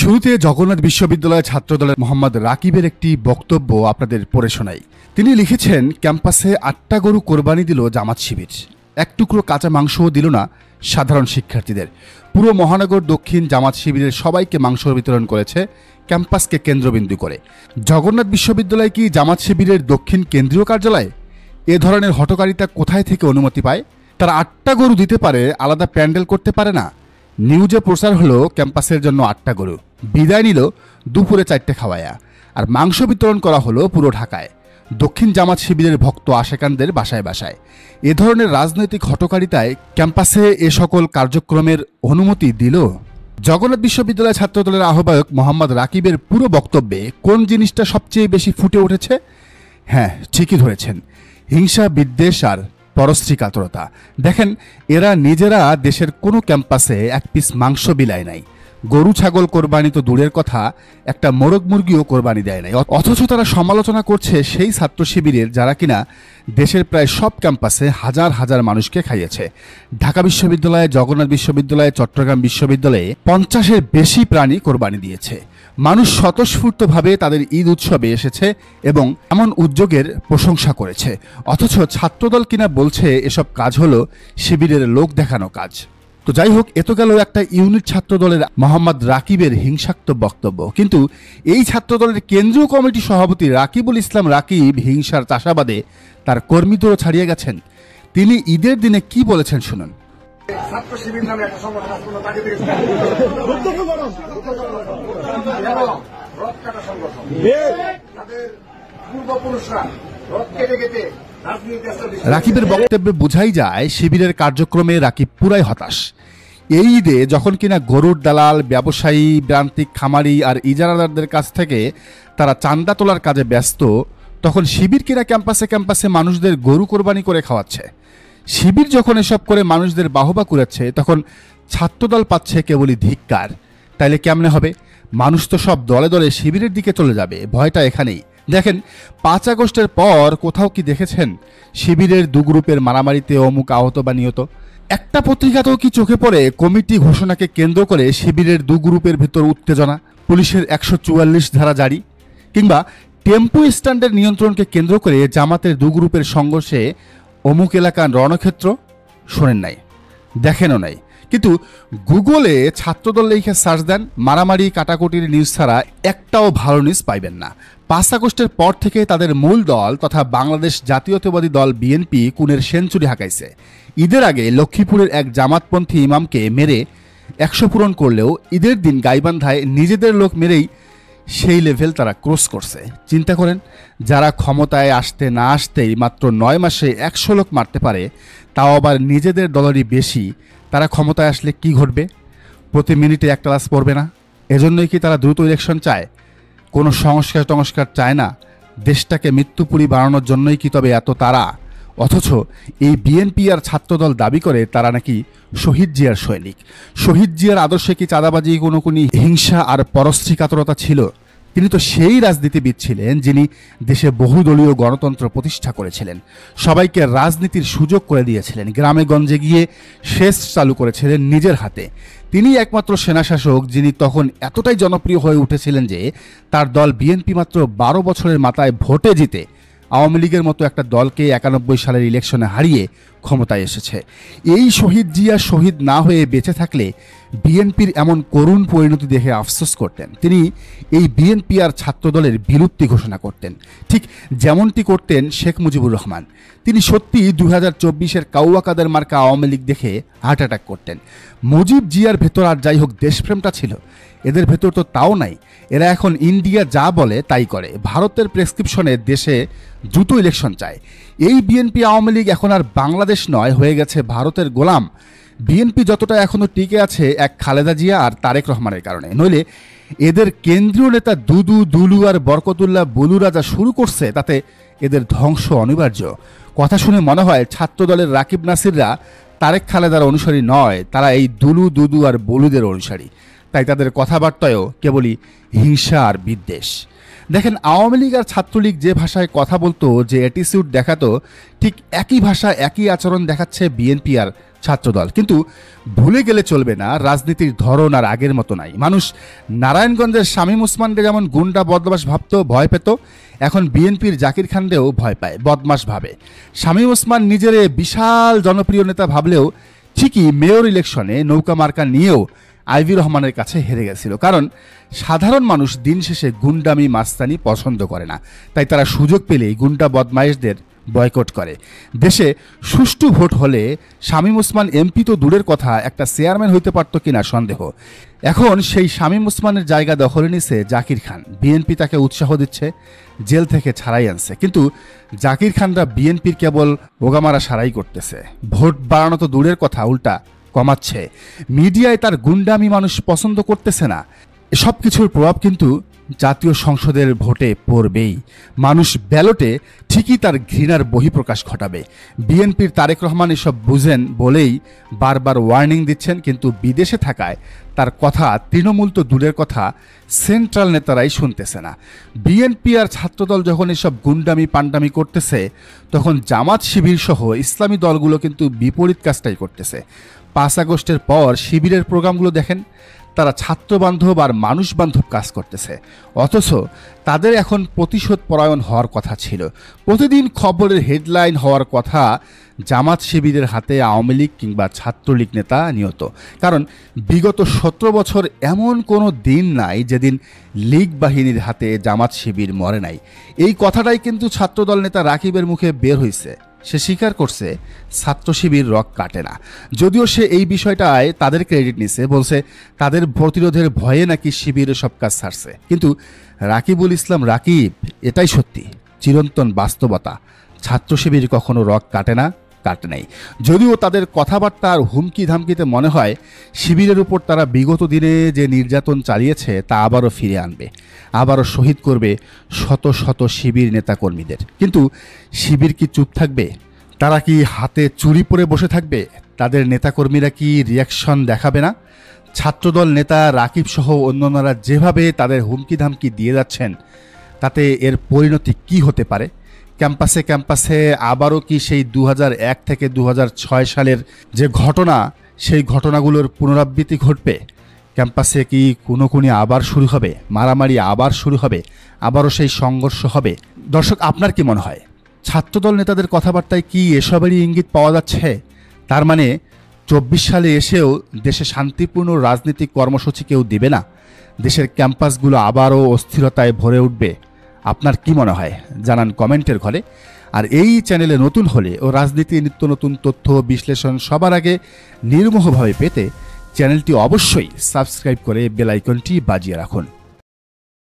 শুরুতে জগন্নাথ বিশ্ববিদ্যালয়ের ছাত্রদলের মোহাম্মদ রাকিবের একটি বক্তব্য আপনাদের পড়ে শোনাই। তিনি লিখেছেন, ক্যাম্পাসে ৮টা গরু কোরবানি দিল জামাত শিবির, এক টুকরো কাঁচা মাংসও দিল না সাধারণ শিক্ষার্থীদের। পুরো মহানগর দক্ষিণ জামাত শিবিরের সবাইকে মাংস বিতরণ করেছে ক্যাম্পাসকে কেন্দ্রবিন্দু করে। জগন্নাথ বিশ্ববিদ্যালয় কি জামাত শিবিরের দক্ষিণ কেন্দ্রীয় কার্যালয়? এ ধরনের হঠকারিতা কোথায় থেকে অনুমতি পায়? তারা ৮টা গরু দিতে পারে, আলাদা প্যান্ডেল করতে পারে না? নিউজে প্রচার হলো ক্যাম্পাসের জন্য ৮টা গরু, বিদায় নিল দুপুরে 4টে খাওয়ায়া, আর মাংস বিতরণ করা হলো পুরো ঢাকায় দক্ষিণ জামাত শিবিরের ভক্ত আশেকানদের বাসায় বাসায়। এ ধরনের রাজনৈতিক হঠকারিতায় ক্যাম্পাসে এ সকল কার্যক্রমের অনুমতি দিল? জগন্নাথ বিশ্ববিদ্যালয় ছাত্রদলের আহ্বায়ক মোহাম্মদ রাকিবের পুরো বক্তব্যে কোন জিনিসটা সবচেয়ে বেশি ফুটে উঠেছে? হ্যাঁ, ঠিকই ধরেছেন, হিংসা, বিদ্বেষ আর পরশ্রী কাতরতা। দেখেন, এরা নিজেরা দেশের কোনো ক্যাম্পাসে এক পিস মাংস বিলায় নাই, গরু ছাগল কোরবানি তো দূরের কথা, একটা মোরগ মুরগিও কোরবানি দেয় নাই। অথচ তারা সমালোচনা করছে সেই ছাত্র শিবিরের যারা কিনা দেশের প্রায় সব ক্যাম্পাসে হাজার হাজার মানুষকে খাইয়েছে। ঢাকা বিশ্ববিদ্যালয়ে, জগন্নাথ বিশ্ববিদ্যালয়ে, চট্টগ্রাম বিশ্ববিদ্যালয়ে 50-এর বেশি প্রাণী কোরবানি দিয়েছে। মানুষ স্বতঃস্ফূর্তভাবে তাদের ঈদ উৎসবে এসেছে এবং এমন উদ্যোগের প্রশংসা করেছে। অথচ ছাত্রদল কিনা বলছে এসব কাজ হলো শিবিরের লোক দেখানো কাজ। তো যাই হোক, এত গেল একটা ইউনিট ছাত্রদলের মোহাম্মদ রাকিবের হিংসাত্মক বক্তব্য। কিন্তু এই ছাত্রদলের কেন্দ্রীয় কমিটি সভাপতি রাকিবুল ইসলাম রাকিব হিংসার চাষাবাদে তার কর্মীদেরও ছাড়িয়ে গেছেন। তিনি ঈদের দিনে কি বলেছেন শুনুন। ছাত্র শিবির নামে একটা সংগঠন আছে, তাকে থেকে রথ কাটা সংগঠন, তাদের পূর্বপুরুষরা রথ কেটে কেটে রাকিবের বক্তব্যে বোঝাই যায় শিবিরের কার্যক্রমে রাকিব পুরাই হতাশ। এই ঈদে যখন কিনা গরুর দালাল, ব্যবসায়ী, প্রান্তিক খামারি আর ইজারাদারদের কাছ থেকে তারা চান্দা তোলার কাজে ব্যস্ত, তখন শিবির কিনা ক্যাম্পাসে ক্যাম্পাসে মানুষদের গরু কোরবানি করে খাওয়াচ্ছে। শিবির যখন এসব করে মানুষদের বাহবা কুড়াচ্ছে, তখন ছাত্রদল পাচ্ছে কেবলই ধিক্কার। তাইলে কেমনে হবে? মানুষ তো সব দলে দলে শিবিরের দিকে চলে যাবে, ভয়টা এখানেই। দেখেন, 5 আগস্টের পর কোথাও কি দেখেছেন শিবিরের দু গ্রুপের মারামারিতে অমুক আহত বা নিহত? একটা পত্রিকাতেও কি চোখে পড়ে কমিটি ঘোষণাকে কেন্দ্র করে শিবিরের দু গ্রুপের ভেতর উত্তেজনা, পুলিশের 144 ধারা জারি, কিংবা টেম্পো স্ট্যান্ডের নিয়ন্ত্রণকে কেন্দ্র করে জামাতের দু গ্রুপের সংঘর্ষে অমুক এলাকার রণক্ষেত্র? শোনেন নাই, দেখেনও নাই। কিন্তু গুগলে ছাত্রদল লিখে সার্চ দেন, মারামারি কাটাকুটির নিউজ ছাড়া একটাও ভালো নিউজ পাইবেন না। 5 আগস্টের পর থেকে তাদের মূল দল তথা বাংলাদেশ জাতীয়তাবাদী দল বিএনপি খুনের সেঞ্চুরি হাঁকাইছে। ঈদের আগে লক্ষ্মীপুরের এক জামাতপন্থী ইমামকে মেরে 100 পূরণ করলেও ঈদের দিন গাইবান্ধায় নিজেদের লোক মেরেই সেই লেভেল তারা ক্রস করছে। চিন্তা করেন, যারা ক্ষমতায় আসতে না আসতেই মাত্র 9 মাসে 100 লোক মারতে পারে, তাও আবার নিজেদের দলেরই বেশি, তারা ক্ষমতায় আসলে কি ঘটবে? প্রতি মিনিটে একটা ক্লাস পড়বে না? এজন্যই কি তারা দ্রুত ইলেকশন চায়? কোনো সংস্কার চায় না? দেশটাকে মৃত্যুপুরী বানানোর জন্যই কি তবে এত তারা? অথচ এই বিএনপি আর ছাত্রদল দাবি করে তারা নাকি শহীদ জিয়ার সৈনিক। শহীদ জিয়ার আদর্শে কি চাঁদাবাজি, কোনো হিংসা আর পরশ্রী কাতরতা ছিল? তিনি তো সেই রাজনীতিবিদ ছিলেন যিনি দেশে বহুদলীয় গণতন্ত্র প্রতিষ্ঠা করেছিলেন, সবাইকে রাজনীতির সুযোগ করে দিয়েছিলেন, গ্রামে গঞ্জে গিয়ে সেচ চালু করেছিলেন নিজের হাতে। তিনি একমাত্র সেনাশাসক যিনি তখন এতটাই জনপ্রিয় হয়ে উঠেছিলেন যে তার দল বিএনপি মাত্র 12 বছরের মাথায় ভোটে জিতে আওয়ামী লীগের মতো একটা দলকে 91 সালের ইলেকশনে হারিয়ে ক্ষমতায় এসেছে। এই শহীদ জিয়া শহীদ না হয়ে বেঁচে থাকলে বিএনপির এমন করুণ পরিণতি দেখে আফসোস করতেন। তিনি এই বিএনপি আর ছাত্রদলের বিলুপ্তি ঘোষণা করতেন, ঠিক যেমনটি করতেন শেখ মুজিবুর রহমান। তিনি সত্যি 2024-এর কাউয়া কাদের মার্কা আওয়ামী লীগ দেখে হার্ট অ্যাটাক করতেন। মুজিব জিয়ার ভেতর আর যাই হোক দেশপ্রেমটা ছিল, এদের ভেতর তো তাও নাই। এরা এখন ইন্ডিয়া যা বলে তাই করে, ভারতের প্রেসক্রিপশনে দেশে দ্রুত ইলেকশন চায়। এই বিএনপি আওয়ামী লীগ এখন আর বাংলাদেশ নয়, হয়ে গেছে ভারতের গোলাম। বিএনপি যতটা এখনও টিকে আছে এক খালেদা জিয়া আর তারেক রহমানের কারণে, নইলে এদের কেন্দ্রীয় নেতা দুলু আর বরকতুল্লাহ বুলুরা যা শুরু করছে তাতে এদের ধ্বংস অনিবার্য। কথা শুনে মনে হয় ছাত্রদলের রাকিব নাসিররা তারেক খালেদার অনুসারী নয়, তারা এই দুদু আর বলুদের অনুসারী। তাই তাদের কথাবার্তায়ও কেবলই হিংসা আর বিদ্বেষ। দেখেন, আওয়ামী লীগ আর ছাত্রলীগ যে ভাষায় কথা বলতো, যে অ্যাটিটিউড দেখাতো, ঠিক একই ভাষা একই আচরণ দেখাচ্ছে বিএনপি আর ছাত্রদল। কিন্তু ভুলে গেলে চলবে না, রাজনীতির ধরন আর আগের মতো নাই। মানুষ নারায়ণগঞ্জের শামীম ওসমানকে যেমন গুন্ডা বদমাশ ভাবত, ভয় পেত, এখন বিএনপির জাকির খানকেও ভয় পায়, বদমাশ ভাবে। শামীম ওসমান নিজের বিশাল জনপ্রিয় নেতা ভাবলেও ঠিকই মেয়র ইলেকশনে নৌকা মার্কা নিয়েও আইভি রহমানের কাছে হেরে গেছিল। কারণ সাধারণ মানুষ দিন শেষে গুন্ডামি মাস্তানি পছন্দ করে না, তাই তারা সুযোগ পেলেই গুন্ডা বদমাইশদের বয়কট করে। দেশে সুষ্ঠু ভোট হলে শামীম ওসমান এমপি তো দূরের কথা, একটা চেয়ারম্যান হইতে পারত কিনা সন্দেহ। এখন সেই শামীম ওসমানের জায়গা দখলে নিছে জাকির খান। বিএনপি তাকে উৎসাহ দিচ্ছে, জেল থেকে ছাড়াই আনছে, কিন্তু জাকির খানরা বিএনপির কেবল ওগামারা সারাই করতেছে। ভোট বাড়ানো তো দূরের কথা, উল্টা কমাচ্ছে। মিডিয়ায় তার গুন্ডামি মানুষ পছন্দ করতেছে না। সব কিছুর প্রভাব কিন্তু জাতীয় সংসদের ভোটে পড়বেই। মানুষ ব্যালটে ঠিকই তার ঘৃণার বহিঃপ্রকাশ ঘটাবে। বিএনপির তারেক রহমান এসব বুঝেন বলেই বারবার ওয়ার্নিং দিচ্ছেন, কিন্তু বিদেশে থাকায় তার কথা তৃণমূল তো দূরের কথা, সেন্ট্রাল নেতারাই শুনতেছে না। বিএনপি আর ছাত্রদল যখন এসব গুন্ডামি পান্ডামি করতেছে, তখন জামাত শিবির সহ ইসলামী দলগুলো কিন্তু বিপরীত কাজটাই করতেছে। 5 আগস্টের পর শিবিরের প্রোগ্রামগুলো দেখেন, তারা ছাত্রবান্ধব আর মানুষ বান্ধব কাজ করতেছে, অথচ তাদের এখন প্রতিশোধ পরায়ণ হওয়ার কথা ছিল। প্রতিদিন খবরের হেডলাইন হওয়ার কথা জামাত শিবিরের হাতে আওয়ামী লীগ কিংবা ছাত্রলীগ নেতা নিহত। কারণ বিগত 17 বছর এমন কোনো দিন নাই যেদিন লীগ বাহিনীর হাতে জামাত শিবির মরে নাই। এই কথাটাই কিন্তু ছাত্রদল নেতা রাকিবের মুখে বের হয়েছে। সে স্বীকার করছে ছাত্র শিবির রক কাটে না, যদিও সে এই বিষয়টায় তাদের ক্রেডিট নিছে, বলছে তাদের প্রতিরোধের ভয়ে নাকি শিবিরে সব কাজ ছাড়ছে। কিন্তু রাকিবুল ইসলাম রাকিব, এটাই সত্যি, চিরন্তন বাস্তবতা। ছাত্র শিবির কখনো রক কাটে না, কাটে নাই। যদিও তাদের কথাবার্তা আর হুমকি ধামকিতে মনে হয় শিবিরের উপর তারা বিগত দিনে যে নির্যাতন চালিয়েছে তা আবারও ফিরে আনবে, আবারও শহীদ করবে শত শত শিবির নেতাকর্মীদের। কিন্তু শিবির কি চুপ থাকবে? তারা কি হাতে চুরি পরে বসে থাকবে? তাদের নেতাকর্মীরা কি রিয়াকশন দেখাবে না? ছাত্রদল নেতা রাকিব সহ অন্যান্যরা যেভাবে তাদের হুমকি ধামকি দিয়ে যাচ্ছেন, তাতে এর পরিণতি কি হতে পারে? ক্যাম্পাসে ক্যাম্পাসে আবারও কি সেই 2001 থেকে 2006 সালের যে ঘটনা, সেই ঘটনাগুলোর পুনরাবৃত্তি ঘটবে? ক্যাম্পাসে কি খুনোখুনি আবার শুরু হবে? মারামারি আবার শুরু হবে? আবারও সেই সংঘর্ষ হবে? দর্শক, আপনার কি মনে হয়? ছাত্রদল নেতাদের কথাবার্তায় কি এসবেরই ইঙ্গিত পাওয়া যাচ্ছে? তার মানে 24 সালে এসেও দেশে শান্তিপূর্ণ রাজনৈতিক কর্মসূচি কেউ দিবে না? দেশের ক্যাম্পাসগুলো আবারও অস্থিরতায় ভরে উঠবে? আপনার কি মনে হয় জানান কমেন্টের ঘরে। আর এই চ্যানেলে নতুন হলে ও রাজনীতির নিত্য নতুন তথ্য বিশ্লেষণ সবার আগে নির্মোহভাবে পেতে চ্যানেলটি অবশ্যই সাবস্ক্রাইব করে বেল আইকনটি বাজিয়ে রাখুন।